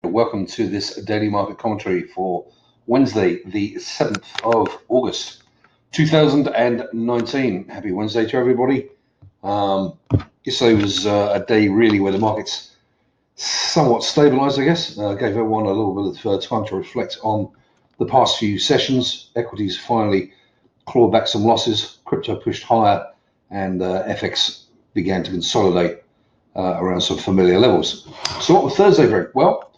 Welcome to this daily market commentary for Wednesday, the 7th of August, 2019. Happy Wednesday to everybody. Yesterday was a day really where the markets somewhat stabilized, I guess. Gave everyone a little bit of time to reflect on the past few sessions. Equities finally clawed back some losses. Crypto pushed higher, and FX began to consolidate around some familiar levels. So what was Thursday bring? Well,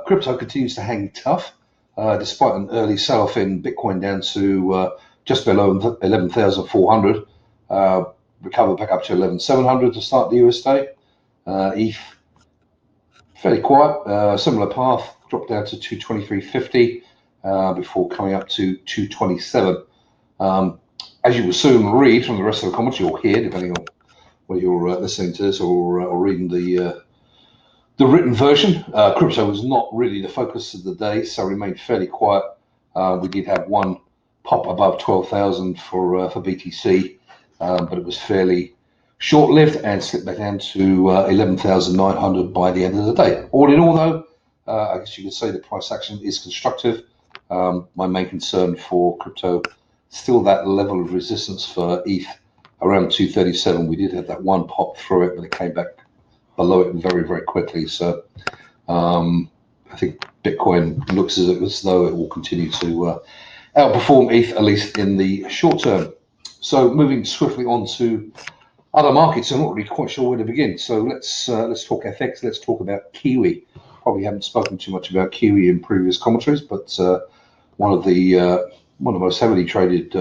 crypto continues to hang tough, despite an early sell-off in Bitcoin down to just below 11,400. Recovered back up to 11,700 to start the US day. ETH fairly quiet, similar path, dropped down to 223.50 before coming up to 227. As you will soon read from the rest of the commentary, or hear, depending on whether you're listening to this or reading the written version, crypto was not really the focus of the day, so remained fairly quiet. We did have one pop above 12,000 for BTC, but it was fairly short-lived and slipped back down to 11,900 by the end of the day. All in all, though, I guess you could say the price action is constructive. My main concern for crypto, still that level of resistance for ETH around 237. We did have that one pop through it, but it came back below it very, very quickly. So I think Bitcoin looks as though it will continue to outperform ETH, at least in the short term. So moving swiftly on to other markets, I'm not really quite sure where to begin. So let's talk FX. Let's talk about Kiwi. Probably haven't spoken too much about Kiwi in previous commentaries, but one of the most heavily traded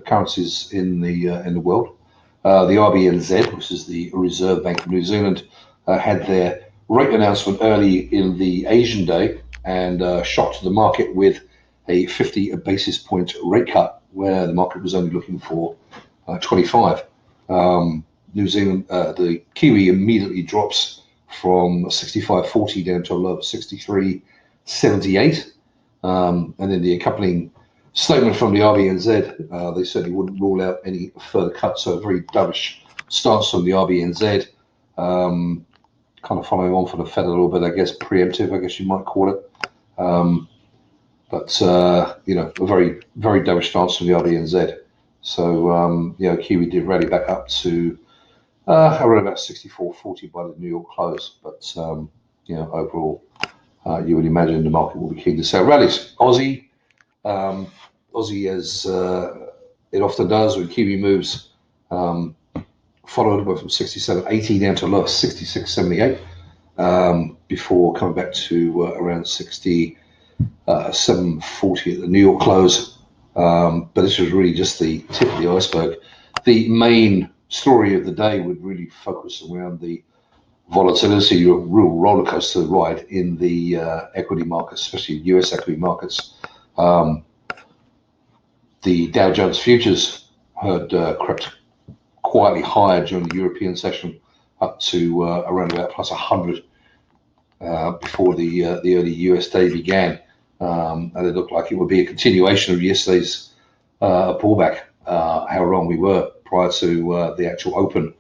currencies in the world. The RBNZ, which is the Reserve Bank of New Zealand, had their rate announcement early in the Asian day and shocked the market with a 50 basis point rate cut, where the market was only looking for 25. New Zealand, the Kiwi immediately drops from 65.40 down to a low of 63.78, and then the accompanying statement from the RBNZ, they certainly wouldn't rule out any further cuts, so a very dovish stance from the RBNZ, kind of following on from the Fed a little bit, I guess, preemptive, I guess you might call it. But a very, very dovish stance from the RBNZ. So, Kiwi did rally back up to around about 64.40 by the New York close. But, overall, you would imagine the market will be keen to sell rallies. Aussie, as it often does when Kiwi moves, followed from 67.80 down to a low of 66.78 before coming back to around 67.40 at the New York close. But this was really just the tip of the iceberg. The main story of the day would really focus around the volatility, a real rollercoaster ride in the equity markets, especially US equity markets. The Dow Jones futures had crept quietly higher during the European session, up to around about plus 100 before the early US day began, and it looked like it would be a continuation of yesterday's pullback. How wrong we were prior to the actual open.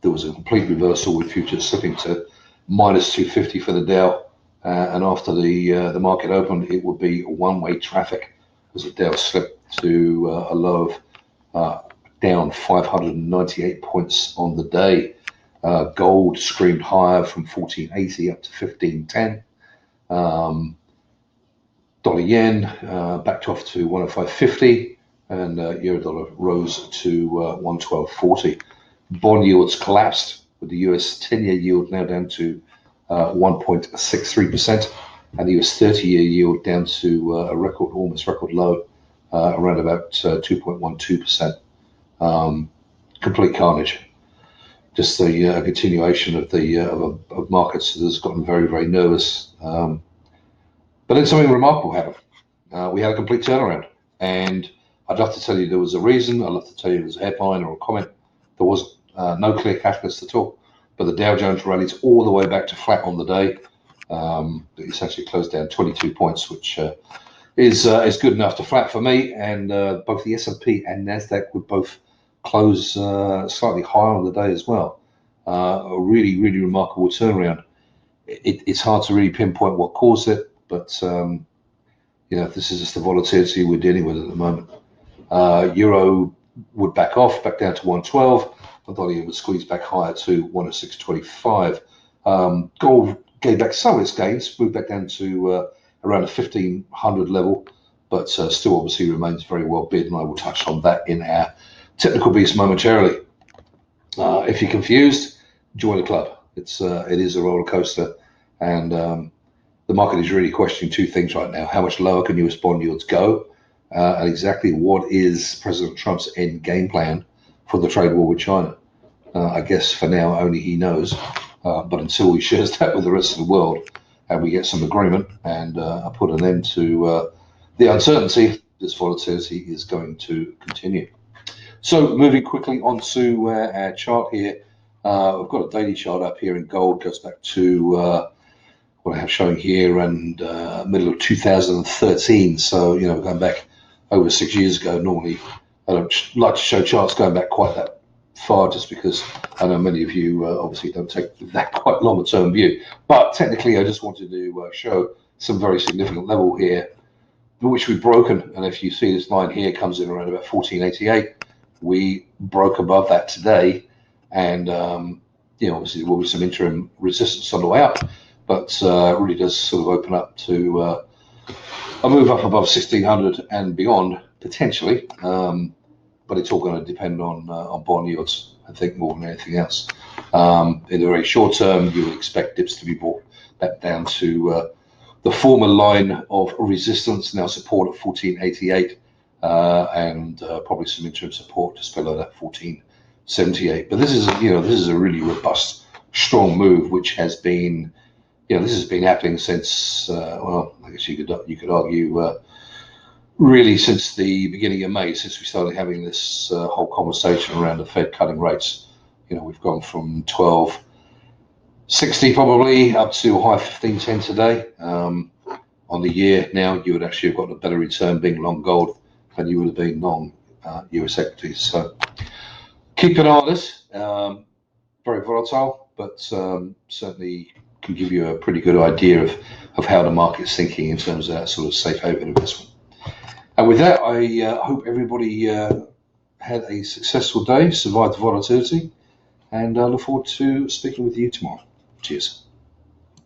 There was a complete reversal with futures slipping to minus 250 for the Dow, and after the market opened, it would be one-way traffic as the Dow slipped to a low of down 598 points on the day. Gold screamed higher from 1480 up to 1510. Dollar yen backed off to 105.50, and euro dollar rose to 112.40. Bond yields collapsed, with the US 10-year yield now down to 1.63%, and the US 30-year yield down to almost record low, around about 2.12%. Complete carnage. Just a continuation of the of markets that has gotten very, very nervous. But then something remarkable happened. We had a complete turnaround, and I'd love to tell you there was a reason. I'd love to tell you there was a headline or a comment. There was no clear catalyst at all. But the Dow Jones rallied all the way back to flat on the day. It essentially closed down 22 points, which is good enough to flat for me. And both the S&P and Nasdaq would both close slightly higher on the day as well. A really, really remarkable turnaround. it's hard to really pinpoint what caused it, but this is just the volatility we're dealing with at the moment. Euro would back off, back down to 112. I thought it would squeeze back higher to 106.25. Gold gave back some of its gains, moved back down to around the 1500 level, but still obviously remains very well bid, and I will touch on that in our technical beast momentarily. If you're confused, join the club. It is a roller coaster, and the market is really questioning two things right now: how much lower can US bond yields go, and exactly what is President Trump's end game plan for the trade war with China. I guess for now only he knows, but until he shares that with the rest of the world and we get some agreement and put an end to the uncertainty, this volatility is going to continue. So moving quickly onto our chart here, I've got a daily chart up here in gold, goes back to what I have showing here and middle of 2013. So, going back over 6 years ago. Normally, I don't like to show charts going back quite that far, just because I know many of you obviously don't take that quite longer term view. But technically, I just wanted to show some very significant level here, which we've broken. And if you see this line here comes in around about 1488, we broke above that today. And, obviously there will be some interim resistance on the way up, but it really does sort of open up to a move up above 1600 and beyond, potentially. But it's all going to depend on bond yields, I think, more than anything else. In the very short term, you would expect dips to be brought back down to the former line of resistance, now support at 1488, and probably some interim support just below that 1478. But this is a really robust, strong move, which has been, this has been happening since, well, I guess you could argue, really since the beginning of May, since we started having this whole conversation around the Fed cutting rates. We've gone from 1260 probably up to a high 1510 today. On the year now, you would actually have got a better return being long gold than you would have been long US equities. So keep an eye on this. Very volatile, but certainly can give you a pretty good idea of how the market's thinking in terms of that sort of safe haven investment. And with that, I hope everybody had a successful day, survived the volatility, and I look forward to speaking with you tomorrow. Cheers.